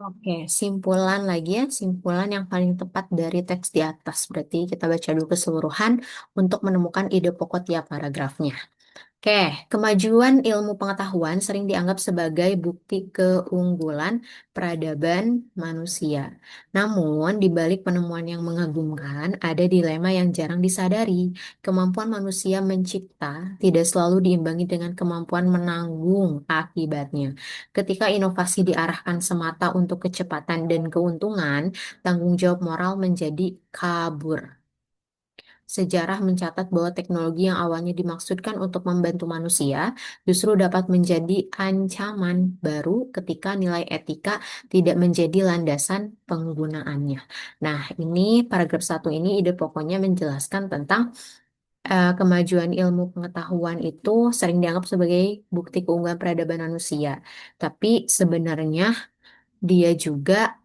Oke, simpulan lagi ya, simpulan yang paling tepat dari teks di atas. Berarti kita baca dulu keseluruhan untuk menemukan ide pokok tiap paragrafnya. Oke, kemajuan ilmu pengetahuan sering dianggap sebagai bukti keunggulan peradaban manusia. Namun, di balik penemuan yang mengagumkan, ada dilema yang jarang disadari. Kemampuan manusia mencipta tidak selalu diimbangi dengan kemampuan menanggung akibatnya. Ketika inovasi diarahkan semata untuk kecepatan dan keuntungan, tanggung jawab moral menjadi kabur. Sejarah mencatat bahwa teknologi yang awalnya dimaksudkan untuk membantu manusia justru dapat menjadi ancaman baru ketika nilai etika tidak menjadi landasan penggunaannya. Nah, ini paragraf satu ini ide pokoknya menjelaskan tentang kemajuan ilmu pengetahuan itu sering dianggap sebagai bukti keunggulan peradaban manusia. Tapi sebenarnya dia juga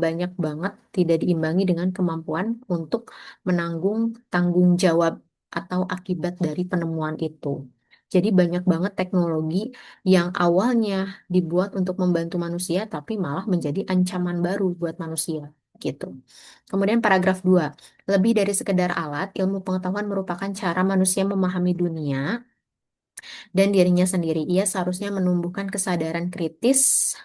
banyak banget tidak diimbangi dengan kemampuan untuk menanggung tanggung jawab atau akibat dari penemuan itu. Jadi banyak banget teknologi yang awalnya dibuat untuk membantu manusia, tapi malah menjadi ancaman baru buat manusia. Gitu. Kemudian paragraf 2, lebih dari sekedar alat, ilmu pengetahuan merupakan cara manusia memahami dunia dan dirinya sendiri. Ia seharusnya menumbuhkan kesadaran kritis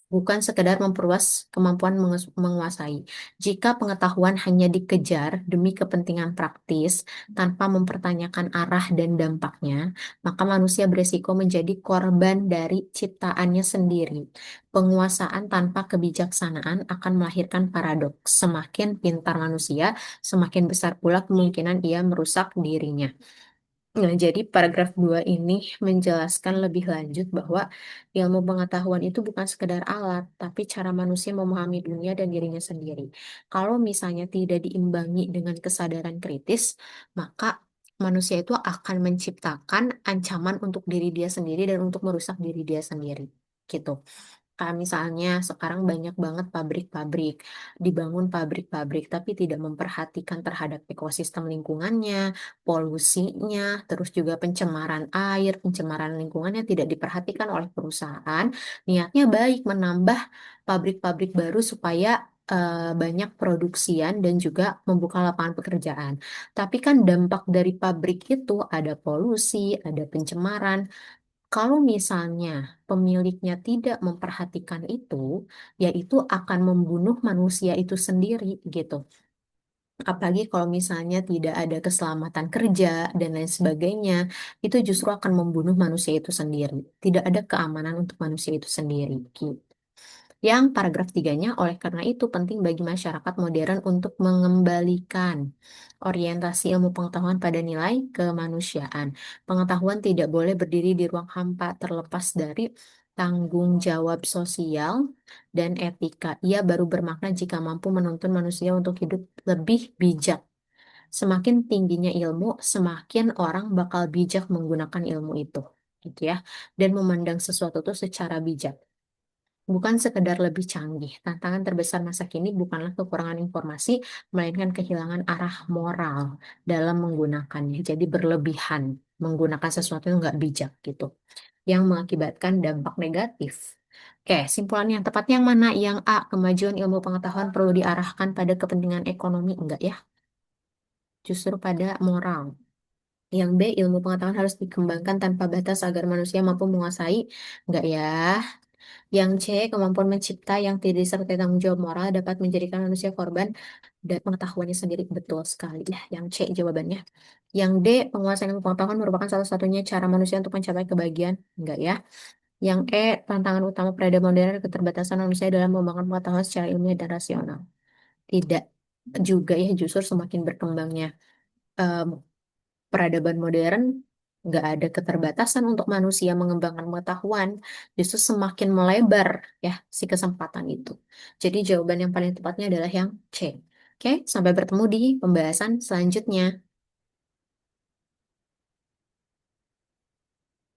bukan sekedar memperluas kemampuan menguasai. Jika pengetahuan hanya dikejar demi kepentingan praktis tanpa mempertanyakan arah dan dampaknya, maka manusia beresiko menjadi korban dari ciptaannya sendiri. Penguasaan tanpa kebijaksanaan akan melahirkan paradoks. Semakin pintar manusia, semakin besar pula kemungkinan ia merusak dirinya. Nah, jadi paragraf 2 ini menjelaskan lebih lanjut bahwa ilmu pengetahuan itu bukan sekedar alat, tapi cara manusia memahami dunia dan dirinya sendiri. Kalau misalnya tidak diimbangi dengan kesadaran kritis, maka manusia itu akan menciptakan ancaman untuk diri dia sendiri dan untuk merusak diri dia sendiri. Gitu. Kayak misalnya sekarang banyak banget pabrik-pabrik, dibangun pabrik-pabrik, tapi tidak memperhatikan terhadap ekosistem lingkungannya, polusinya, terus juga pencemaran air, pencemaran lingkungannya tidak diperhatikan oleh perusahaan. Niatnya baik menambah pabrik-pabrik baru supaya banyak produksian dan juga membuka lapangan pekerjaan. Tapi kan dampak dari pabrik itu ada polusi, ada pencemaran. Kalau misalnya pemiliknya tidak memperhatikan itu, yaitu akan membunuh manusia itu sendiri gitu. Apalagi kalau misalnya tidak ada keselamatan kerja dan lain sebagainya, itu justru akan membunuh manusia itu sendiri. Tidak ada keamanan untuk manusia itu sendiri. Gitu. Yang paragraf tiganya, oleh karena itu penting bagi masyarakat modern untuk mengembalikan orientasi ilmu pengetahuan pada nilai kemanusiaan. Pengetahuan tidak boleh berdiri di ruang hampa terlepas dari tanggung jawab sosial dan etika. Ia baru bermakna jika mampu menuntun manusia untuk hidup lebih bijak. Semakin tingginya ilmu, semakin orang bakal bijak menggunakan ilmu itu, gitu ya, dan memandang sesuatu itu secara bijak. Bukan sekedar lebih canggih. Tantangan terbesar masa kini bukanlah kekurangan informasi, melainkan kehilangan arah moral dalam menggunakannya. Jadi berlebihan menggunakan sesuatu yang nggak bijak gitu, yang mengakibatkan dampak negatif. Oke, simpulan yang tepatnya yang mana? Yang A, kemajuan ilmu pengetahuan perlu diarahkan pada kepentingan ekonomi, enggak ya? Justru pada moral. Yang B, ilmu pengetahuan harus dikembangkan tanpa batas agar manusia mampu menguasai, enggak ya? Yang C, kemampuan mencipta yang tidak disertai tanggung jawab moral dapat menjadikan manusia korban dan pengetahuannya sendiri. Betul sekali. Ya, yang C jawabannya. Yang D, penguasaan ilmu pengetahuan merupakan salah satunya cara manusia untuk mencapai kebahagiaan. Enggak ya. Yang E, tantangan utama peradaban modern adalah keterbatasan manusia dalam mengembangkan pengetahuan secara ilmiah dan rasional. Tidak juga ya, justru semakin berkembangnya em, peradaban modern, nggak ada keterbatasan untuk manusia mengembangkan pengetahuan, justru semakin melebar ya si kesempatan itu. Jadi jawaban yang paling tepatnya adalah yang C. Oke, sampai bertemu di pembahasan selanjutnya.